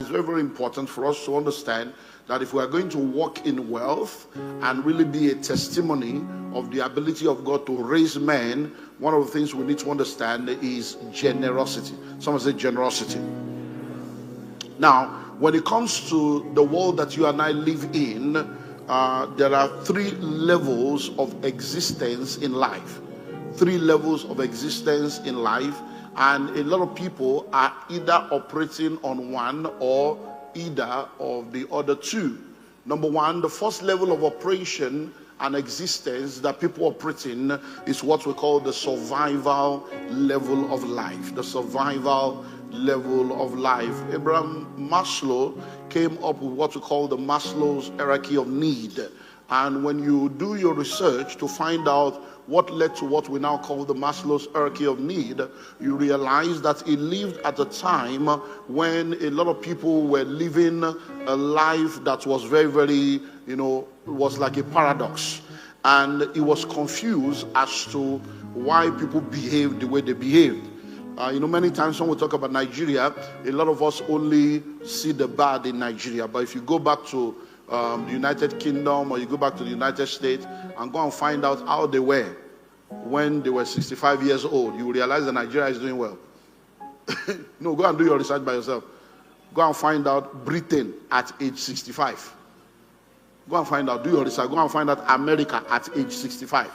It's very, very important for us to understand that if we are going to walk in wealth and really be a testimony of the ability of God to raise men, one of the things we need to understand is generosity. Someone say generosity. Now, when it comes to the world that you and I live in, there are three levels of existence in life. Three levels of existence in life. And a lot of people are either operating on one or either of the other two. Number one, the first level of operation and existence that people operate in is what we call the survival level of life. The survival level of life. Abraham Maslow came up with what we call the Maslow's hierarchy of need. And when you do your research to find out what led to what we now call the Maslow's hierarchy of need, you realize that he lived at a time when a lot of people were living a life that was very, very, was like a paradox. And he was confused as to why people behaved the way they behaved. Many times when we talk about Nigeria, a lot of us only see the bad in Nigeria. But if you go back to the United Kingdom, or you go back to the United States and go and find out how they were when they were 65 years old, you will realize that Nigeria is doing well. No, go and do your research by yourself. Go and find out Britain at age 65. Go and find out, do your research. Go and find out America at age 65.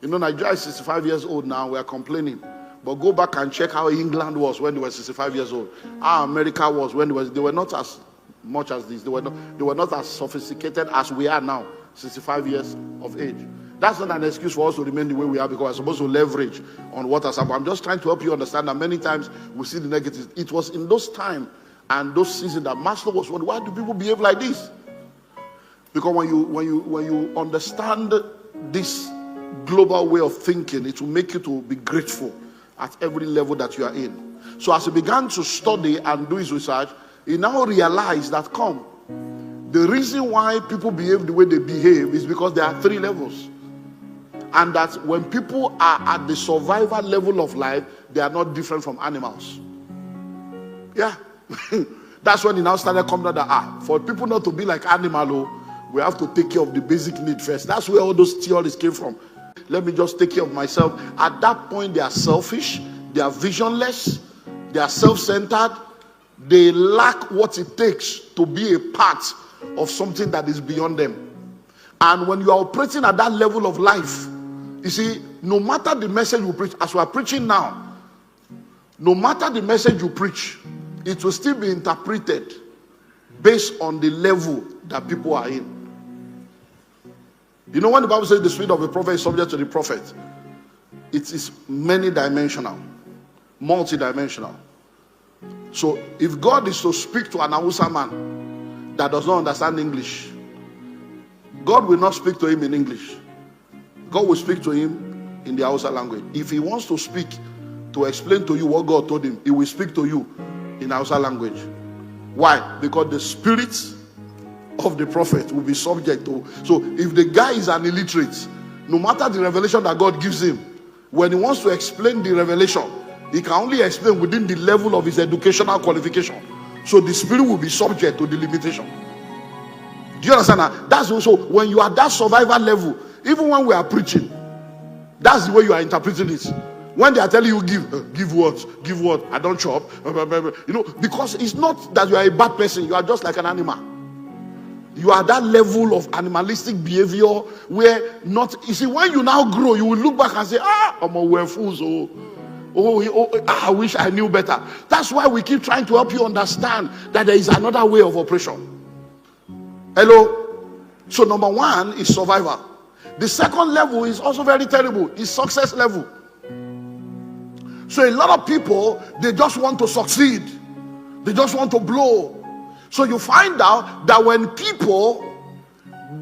Nigeria is 65 years old now. We are complaining. But go back and check how England was when they were 65 years old. How America was when they were not as much as this. They were not as sophisticated as we are now, 65 years of age. That's not an excuse for us to remain the way we are, because we're supposed to leverage on what has happened. I'm just trying to help you understand that many times we see the negatives. It was in those times and those seasons that Maslow was wondering, why do people behave like this? Because when you understand this global way of thinking, it will make you to be grateful at every level that you are in. So as he began to study and do his research, he now realized that the reason why people behave the way they behave is because there are three levels. And that when people are at the survival level of life, they are not different from animals. Yeah. That's when he now started coming out that, for people not to be like animals, we have to take care of the basic need first. That's where all those theories came from. Let me just take care of myself. At that point, they are selfish, they are visionless, they are self-centered, they lack what it takes to be a part of something that is beyond them. And when you are operating at that level of life, you see, no matter the message you preach, as we are preaching now, no matter the message you preach, it will still be interpreted based on the level that people are in. When the Bible says the spirit of a prophet is subject to the prophet, it is many dimensional, multi-dimensional. So if God is to speak to an Hausa man that does not understand English, God will not speak to him in English. God will speak to him in the Hausa language. If he wants to speak, to explain to you what God told him, he will speak to you in Hausa language. Why? Because the spirit of the prophet will be subject to. So if the guy is an illiterate, no matter the revelation that God gives him, when he wants to explain the revelation, he can only explain within the level of his educational qualification. So the spirit will be subject to the limitation. Do you understand that? That's also when you are that survival level, even when we are preaching, that's the way you are interpreting it. When they are telling you give what, I don't chop, because it's not that you are a bad person, you are just like an animal. You are that level of animalistic behavior where you see, when you now grow, you will look back and say, we're fools, I wish I knew better. That's why we keep trying to help you understand that there is another way of operation. Hello? So number one is survival. The second level is also very terrible. It's success level. So a lot of people, they just want to succeed. They just want to blow. So you find out that when people,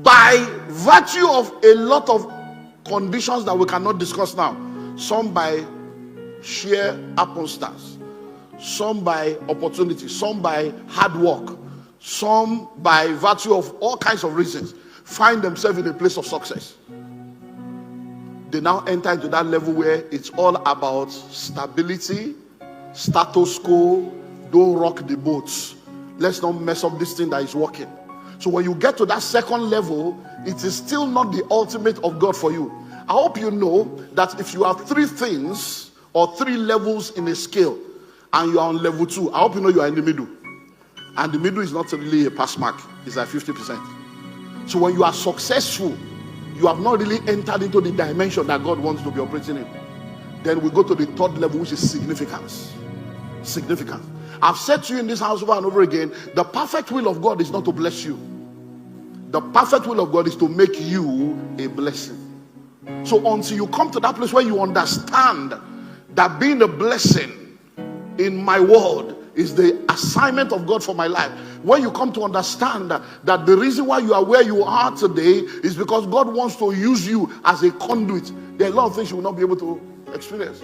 by virtue of a lot of conditions that we cannot discuss now, some by sheer happenstance, some by opportunity, some by hard work, some by virtue of all kinds of reasons, find themselves in a place of success. They now enter into that level where it's all about stability, status quo, don't rock the boats. Let's not mess up this thing that is working. So when you get to that second level, it is still not the ultimate of God for you. I hope you know that if you have three things or three levels in a scale and you are on level 2, I hope you know you are in the middle. And the middle is not really a pass mark, it's like 50%. So when you are successful, you have not really entered into the dimension that God wants to be operating in. Then we go to the third level, which is significance. Significance. I've said to you in this house over and over again, the perfect will of God is not to bless you. The perfect will of God is to make you a blessing. So until you come to that place where you understand that being a blessing in my world is the assignment of God for my life, when you come to understand that the reason why you are where you are today is because God wants to use you as a conduit, there are a lot of things you will not be able to experience.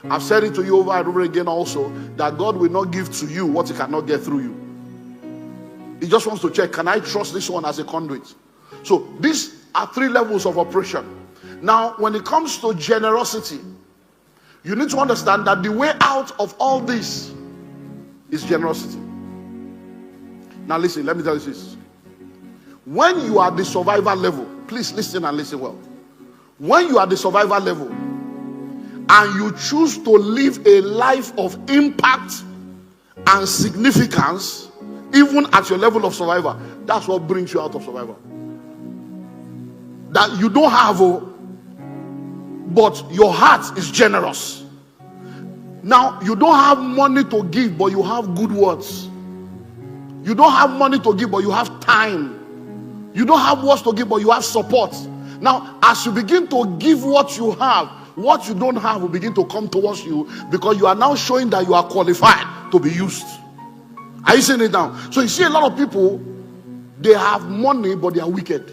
I've said it to you over and over again also, that God will not give to you what he cannot get through you. He just wants to check, can I trust this one as a conduit? So these are three levels of operation. Now, when it comes to generosity, you need to understand that the way out of all this is generosity. Now listen, let me tell you this. When you are the survival level, please listen and listen well. When you are the survival level and you choose to live a life of impact and significance, even at your level of survival, that's what brings you out of survival. That you don't have, but your heart is generous. Now, you don't have money to give, but you have good words. You don't have money to give, but you have time. You don't have words to give, but you have support. Now, as you begin to give what you have, what you don't have will begin to come towards you, because you are now showing that you are qualified to be used. Are you seeing it now? So you see a lot of people, they have money, but they are wicked.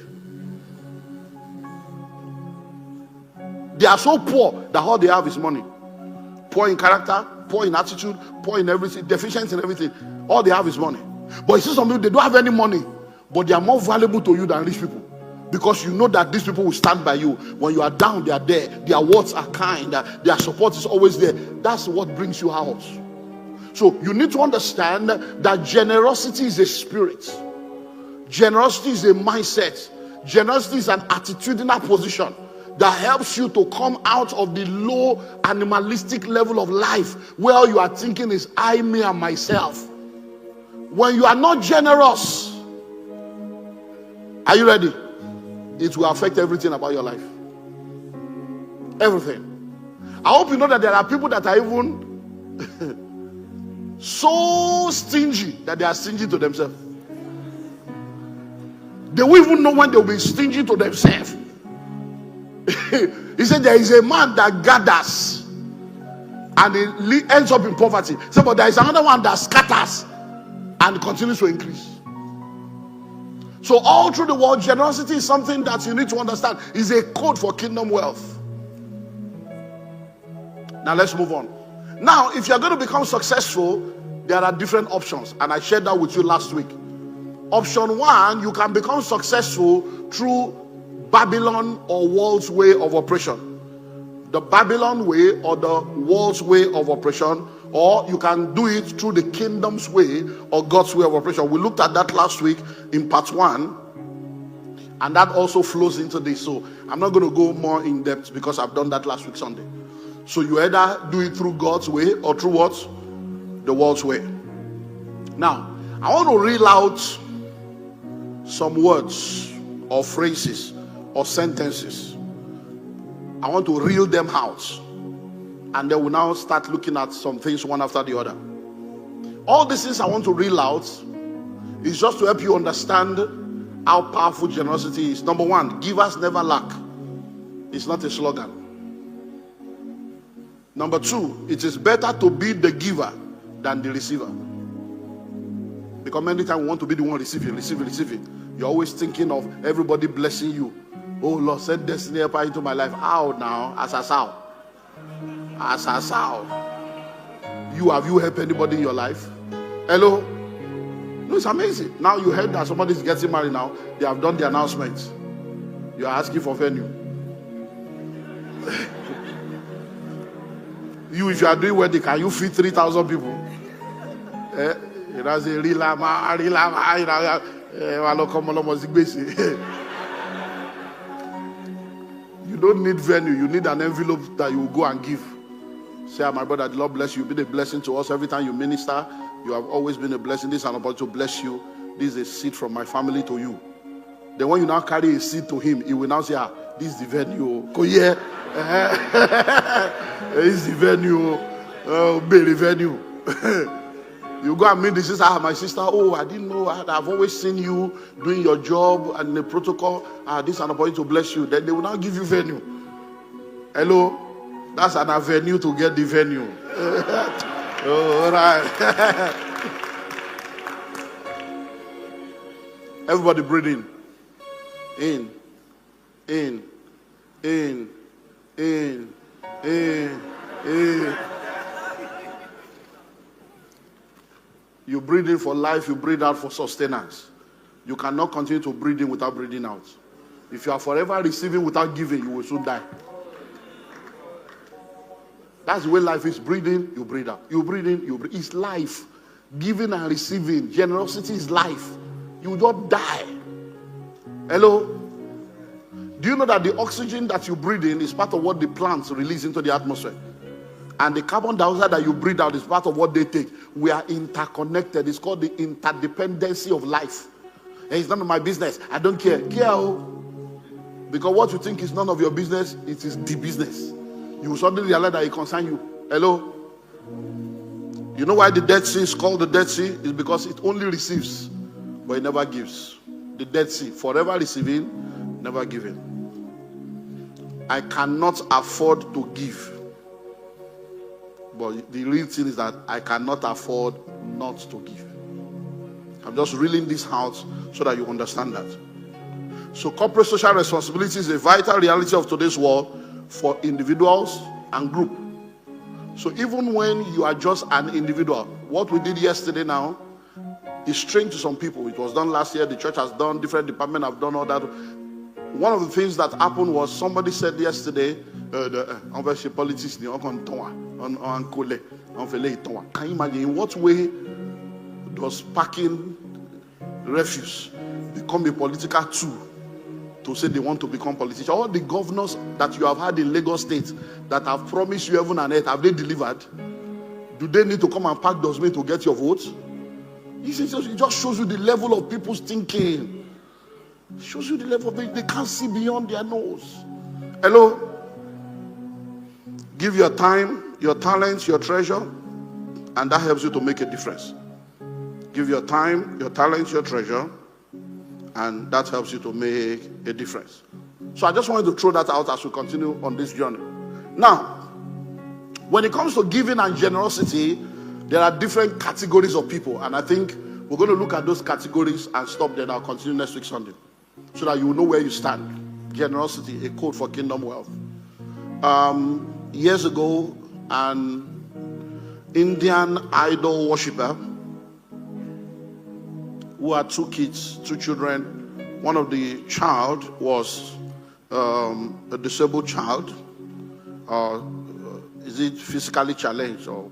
They are so poor that all they have is money. Poor in character, poor in attitude, poor in everything, deficient in everything. All they have is money. But you see some people, they don't have any money, but they are more valuable to you than rich people, because you know that these people will stand by you. When you are down, they are there. Their words are kind. Their support is always there. That's what brings you out. So you need to understand that generosity is a spirit. Generosity is a mindset. Generosity is an attitudinal position that helps you to come out of the low animalistic level of life where all you are thinking is I, me, and myself. When you are not generous, are you ready? It will affect everything about your life. Everything. I hope you know that there are people that are even so stingy that they are stingy to themselves. They won't even know when they will be stingy to themselves. He said there is a man that gathers and he ends up in poverty. So, but there is another one that scatters and continues to increase. So all through the world, generosity is something that you need to understand is a code for kingdom wealth. Now let's move on. Now, if you're going to become successful, there are different options, and I shared that with you last week. Option 1, you can become successful through Babylon or world's way of operation. The Babylon way or the world's way of operation, or you can do it through the kingdom's way or God's way of operation. We looked at that last week in part 1, and that also flows into this. So I'm not going to go more in depth because I've done that last week Sunday. So you either do it through God's way or through what? The world's way. Now, I want to reel out some words or phrases or sentences. I want to reel them out, and then we'll now start looking at some things one after the other. All these things I want to reel out is just to help you understand how powerful generosity is. Number 1, givers never lack. It's not a slogan. Number 2, it is better to be the giver than the receiver. Because many times we want to be the one receiving. You're always thinking of everybody blessing you. Oh Lord, send destiny helper into my life. How now? As how? Have you helped anybody in your life? Hello? No, it's amazing. Now you heard that somebody is getting married now. They have done the announcement. You are asking for venue. If you are doing wedding, can you feed 3,000 people? It has a real You don't need venue. You need an envelope that you will go and give. Say, my brother, the Lord bless you. Be a blessing to us. Every time you minister, you have always been a blessing. This is an opportunity to bless you. This is a seed from my family to you. Then when you now carry a seed to him, he will now say, this is the venue. This is the venue. Baby venue. You go and meet the sister. My sister, I didn't know. I've always seen you doing your job and the protocol. This is an opportunity to bless you. Then they will now give you venue. Hello? That's an avenue to get the venue. All right. Everybody breathe in. In. You breathe in for life, you breathe out for sustenance. You cannot continue to breathe in without breathing out. If you are forever receiving without giving, you will soon die. That's the way life is. Breathe in, you breathe out. You breathe in, you breathe. It's life. Giving and receiving. Generosity is life. You will not die. Hello? Do you know that the oxygen that you breathe in is part of what the plants release into the atmosphere? And the carbon dioxide that you breathe out is part of what they take. We are interconnected. It's called the interdependency of life. And it's none of my business. I don't care. Because what you think is none of your business, it is the business. You will suddenly realize that it concerns you. Hello? You know why the Dead Sea is called the Dead Sea? It's because it only receives, but it never gives. The Dead Sea, forever receiving, never giving. I cannot afford to give. But the real thing is that I cannot afford not to give. I'm just reeling this out so that you understand that. So corporate social responsibility is a vital reality of today's world for individuals and group. So even when you are just an individual, what we did yesterday now is strange to some people. It was done last year. The church has done, different departments have done all that. One of the things that happened was somebody said yesterday, politics, can you imagine in what way does packing refuse become a political tool to say they want to become politicians? All the governors that you have had in Lagos State that have promised you heaven and earth, have they delivered? Do they need to come and pack dustbin to get your votes? It just shows you the level of people's thinking. It shows you the level of they can't see beyond their nose. Hello? Give your time, your talents, your treasure, and that helps you to make a difference. Give your time, your talents, your treasure, and that helps you to make a difference. So I just wanted to throw that out as we continue on this journey. Now, when it comes to giving and generosity, there are different categories of people, and I think we're going to look at those categories and stop there. I'll continue next week Sunday, so that you will know where you stand. Generosity, a code for kingdom wealth. Years ago, an Indian idol worshiper who had two kids, two children. One of the child was a disabled child. Is it physically challenged, or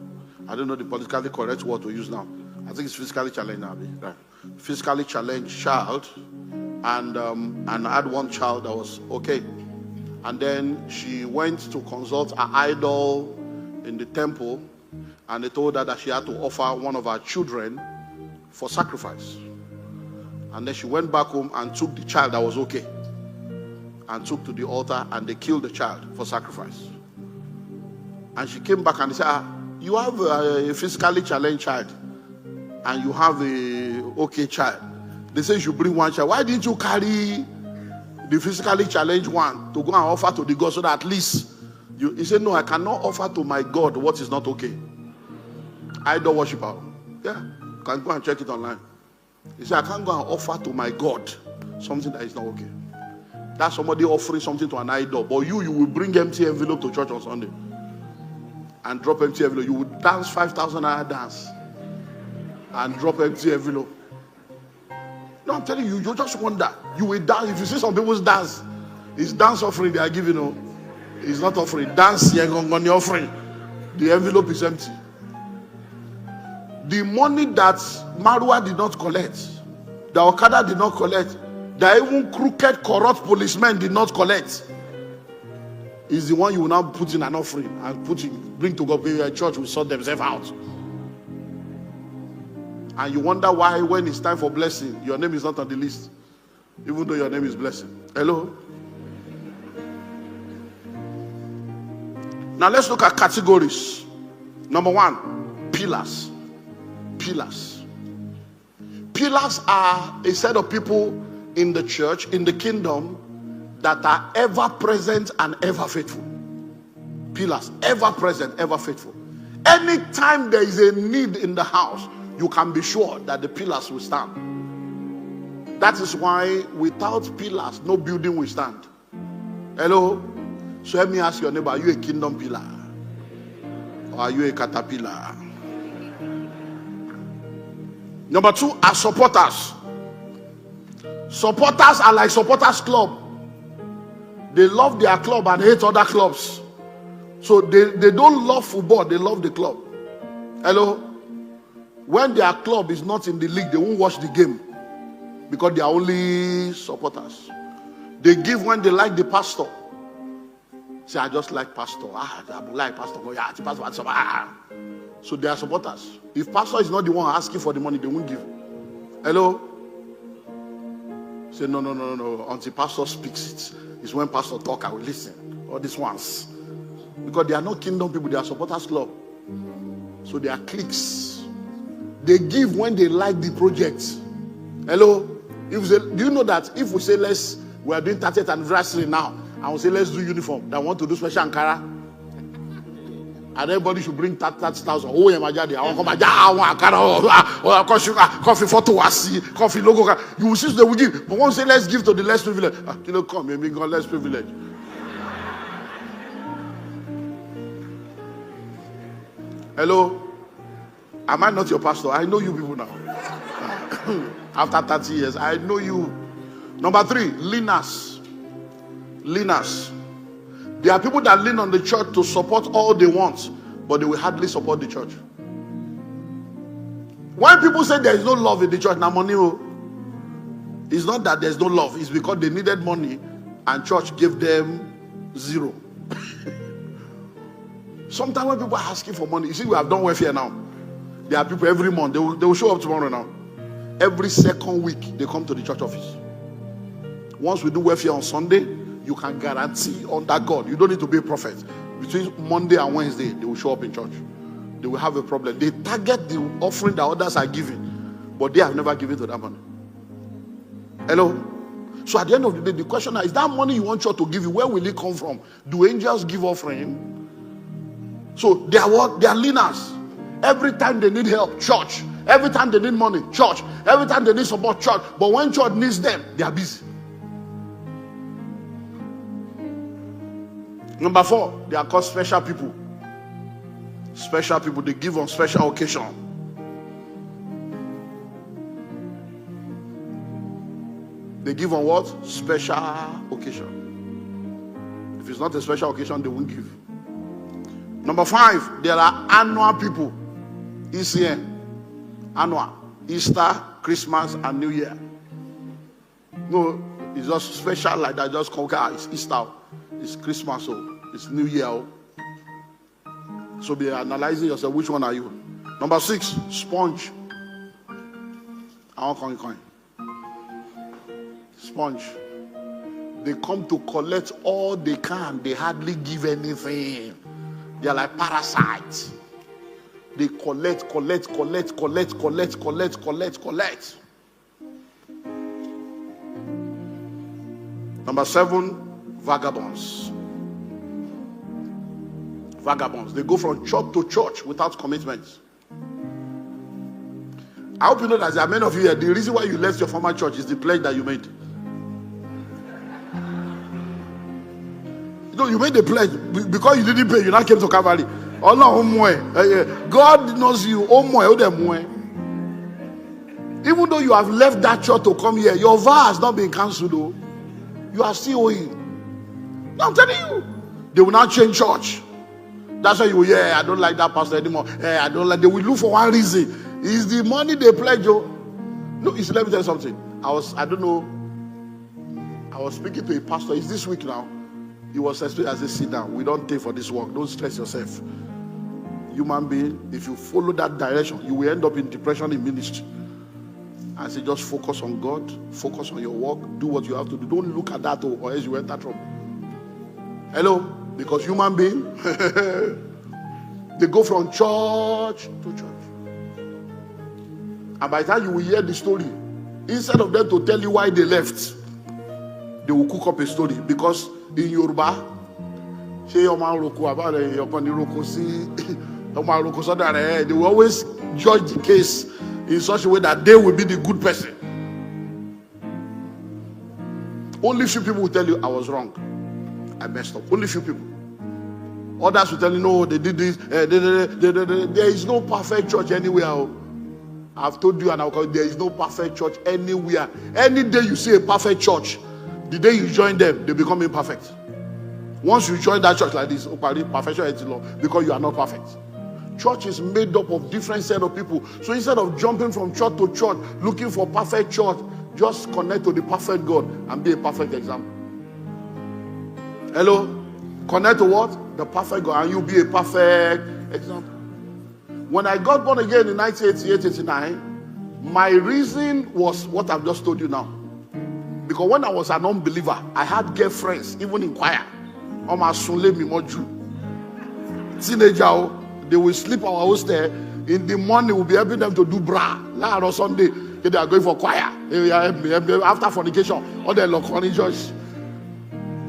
I don't know the politically correct word to use now. I think it's physically challenged now. Right. Physically challenged child, and had one child that was okay. And then she went to consult her idol in the temple, and they told her that she had to offer one of her children for sacrifice. And then she went back home and took the child that was okay and took to the altar, and they killed the child for sacrifice. And she came back and they said, you have a physically challenged child and you have a okay child. They say you should bring one child. Why didn't you carry the physically challenged one to go and offer to the God, so that at least he said, no, I cannot offer to my God what is not okay. Idol worshiper. Yeah, you can go and check it online. He said, I can't go and offer to my God something that is not okay. That's somebody offering something to an idol. But you will bring empty envelope to church on Sunday and drop empty envelope. You would dance 5,000 naira dance and drop empty envelope. No, I'm telling you, you just wonder. You will dance. If you see some people's dance, it's dance offering they are giving you. It's not offering. Dance on the offering. The envelope is empty. the money that Marwa did not collect, the Okada did not collect, that even crooked, corrupt policemen did not collect, is the one you will now put in an offering and bring to God. Maybe a church will sort themselves out. And you wonder why, when it's time for blessing, your name is not on the list, even though your name is blessing. Hello? Now let's look at categories. Number 1, pillars. Pillars. Pillars are a set of people in the church, in the kingdom, that are ever present and ever faithful. Pillars, ever present, ever faithful. Anytime there is a need in the house, you can be sure that the pillars will stand. That is why without pillars, no building will stand. Hello? So let me ask your neighbor, are you a kingdom pillar? Or are you a caterpillar? Number 2 are supporters. Supporters are like supporters club. They love their club and hate other clubs. So they don't love football, they love the club. Hello? When their club is not in the league, they won't watch the game because they are only supporters. They give when they like the pastor. Say, I just like pastor. I like pastor. Yeah, the pastor. So they are supporters. If pastor is not the one asking for the money, they won't give. Hello? Say, no. Until pastor speaks it. It's when pastor talk, I will listen. All these ones. Because they are not kingdom people, they are supporters club. So they are cliques. They give when they like the project. Hello? Do you know that if we say we are doing 30th anniversary now, and we say let's do uniform, that want to do special Ankara, and everybody should bring 30,000. Oh, I want Ankara, coffee photo, coffee logo. You will see they will give. But once say let's give to the less privileged, come, maybe God less privileged. Hello? Am I not your pastor? I know you people now. After 30 years, I know you. Number 3, leaners. Leaners. There are people that lean on the church to support all they want, but they will hardly support the church. When people say there is no love in the church, now money, it's not that there's no love. It's because they needed money and church gave them 0. Sometimes when people are asking for money, you see, we have done welfare now. There are people every month, they will show up tomorrow now. Every second week, they come to the church office. Once we do welfare on Sunday, you can guarantee under God, you don't need to be a prophet. Between Monday and Wednesday, they will show up in church. They will have a problem. They target the offering that others are giving, but they have never given to that money. Hello? So at the end of the day, the question is that money you want church to give you, where will it come from? Do angels give offering? So they are what? They are leaners. Every time they need help, church. Every time they need money, church. Every time they need support, church. But when church needs them, they are busy. Number 4, they are called special people. Special people, they give on special occasion. They give on what? Special occasion. If it's not a special occasion, they won't give. Number 5, there are annual people. ECN. Annual. Easter, Christmas, and New Year. No, it's just special like that. Just conquer. It's Easter. It's Christmas. So it's New Year. So be analyzing yourself. Which one are you? Number 6, sponge. I want coin. Sponge. They come to collect all they can. They hardly give anything. They are like parasites. They collect. Number 7, vagabonds. Vagabonds. They go from church to church without commitment. I hope you know that there are many of you here. The reason why you left your former church is the pledge that you made. You know, you made the pledge because you didn't pay. You now came to Calvary. Oh no, God knows you. Even though you have left that church to come here, your vow has not been cancelled. Though you are still owing. No, I'm telling you, they will not change church. That's why you, I don't like that pastor anymore. I don't like. They will look for one reason. It's the money they pledge you. No, let me tell you something. I was speaking to a pastor. It's this week now. He was explaining, I said, sit down. We don't pay for this work. Don't stress yourself. Human being, if you follow that direction, you will end up in depression in ministry. I say, just focus on God, focus on your work, do what you have to do. Don't look at that or else you enter trouble. Hello? Because human being, they go from church to church. And by the time you will hear the story, instead of them to tell you why they left, they will cook up a story. Because in Yoruba, they will always judge the case in such a way that they will be the good person. Only few people will tell you, I was wrong, I messed up. Only few people. Others will tell you, no, they did this. There is no perfect church anywhere. I've told you and I'll call you, there is no perfect church anywhere. Any day you see a perfect church, the day you join them, they become imperfect. Once you join that church like this, perfection is law, because you are not perfect. Church is made up of different set of people. So instead of jumping from church to church, looking for perfect church, just connect to the perfect God and be a perfect example. Hello? Connect to what? The perfect God, and you'll be a perfect example. When I got born again in 1988-89, my reason was what I've just told you now. Because when I was an unbeliever, I had girlfriends, even in choir. Teenager, they will sleep our hostel. In the morning, we'll be helping them to do bra. Last on Sunday, they are going for choir. After fornication, all the local church.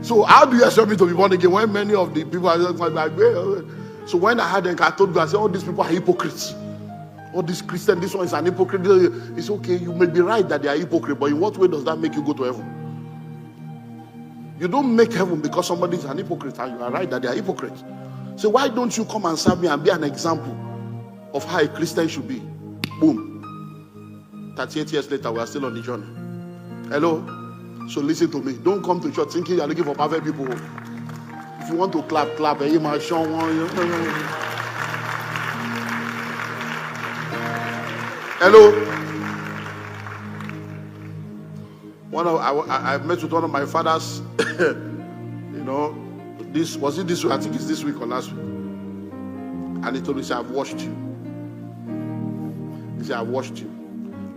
So how do you expect me to be born again when many of the people are just like, so when I had them, I told God, I said, all these people are hypocrites. All these Christians, this one is an hypocrite. It's okay, you may be right that they are hypocrites, but in what way does that make you go to heaven? You don't make heaven because somebody is an hypocrite, and you are right that they are hypocrites. So why don't you come and serve me and be an example of how a Christian should be? Boom. 38 years later, we are still on the journey. Hello? So listen to me. Don't come to church thinking you are looking for perfect people. If you want to clap, clap. Hello? I met with one of my fathers. This was it this week? I think it's this week or last week. And he told me, he said, I've watched you. He said, I've watched you.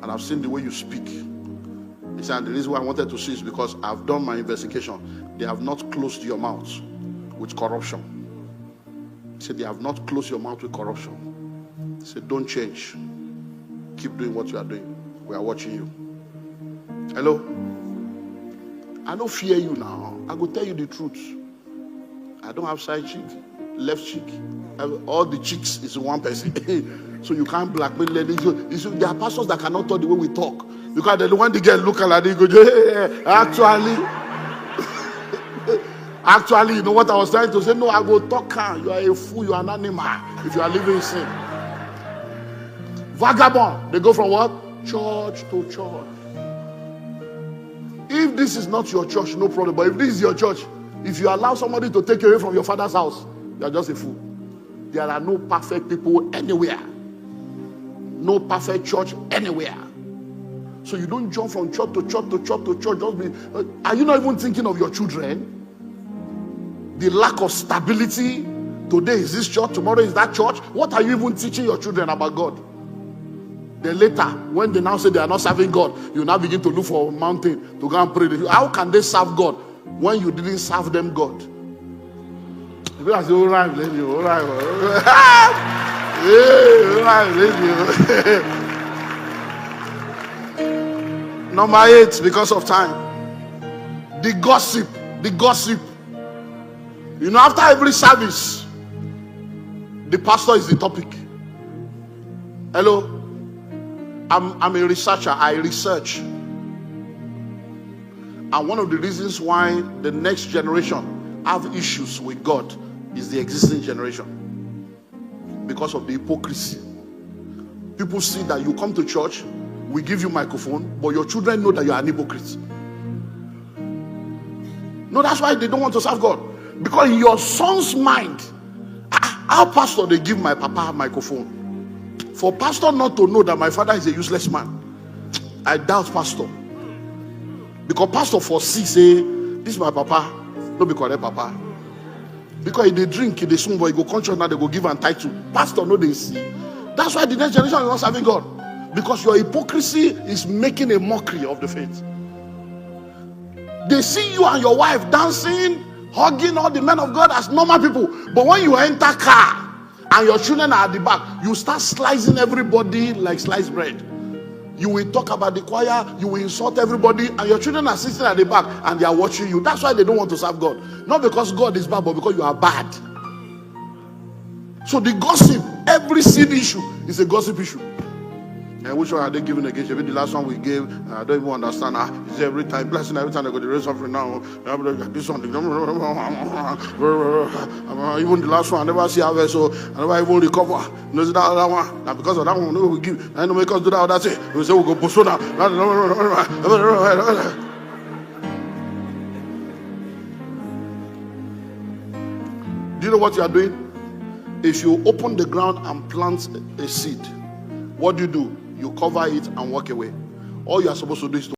And I've seen the way you speak. He said, and the reason why I wanted to see is because I've done my investigation. They have not closed your mouth with corruption. He said, they have not closed your mouth with corruption. He said, don't change. Keep doing what you are doing. We are watching you. Hello? I don't fear you now. I will tell you the truth. I don't have side cheek, left cheek. All the cheeks is one person. So you can't blackmail ladies. There are pastors that cannot talk the way we talk. Because when they get look like they go, hey, actually, you know what I was trying to say? No, I go talk. You are a fool, you are an animal if you are living in sin. Vagabond, they go from what? Church to church. If this is not your church, no problem. But if this is your church, if you allow somebody to take you away from your father's house, you are just a fool. There are no perfect people anywhere. No perfect church anywhere. So you don't jump from church to church to church to church. Are you not even thinking of your children? The lack of stability. Today is this church, tomorrow is that church. What are you even teaching your children about God? Then later, when they now say they are not serving God, you now begin to look for a mountain to go and pray. How can they serve God when you didn't serve them God? You say, all right, lady, all right. All right, lady. Number 8, because of time. The gossip. You know, after every service, the pastor is the topic. Hello? I'm a researcher. I research. And one of the reasons why the next generation have issues with God is the existing generation. Because of the hypocrisy. People see that you come to church, we give you microphone, but your children know that you are an hypocrite. No, that's why they don't want to serve God. Because in your son's mind, our pastor, they give my papa a microphone. For pastor not to know that my father is a useless man, I doubt pastor. Because pastor foresee, say, this is my papa, don't be correct papa. Because if they drink, if they smoke, but he go conscious now, they go give and title. Pastor no they see. That's why the next generation is not serving God. Because your hypocrisy is making a mockery of the faith. They see you and your wife dancing, hugging all the men of God as normal people. But when you enter car and your children are at the back, you start slicing everybody like sliced bread. You will talk about the choir, you will insult everybody, and your children are sitting at the back and they are watching you. That's why they don't want to serve God. Not because God is bad, but because you are bad. So the gossip, every seed issue is a gossip issue. And which one are they giving against? Maybe the last one we gave, I don't even understand. It's every time, blessing every time they go to raise offering now. This one, even the last one, I never see harvest, so I never even recover. You know, that other one, and because of that one, we give. I don't make us do that other thing. We say we go postpone that. Do you know what you are doing? If you open the ground and plant a seed, what do? You cover it and walk away. All you are supposed to do is to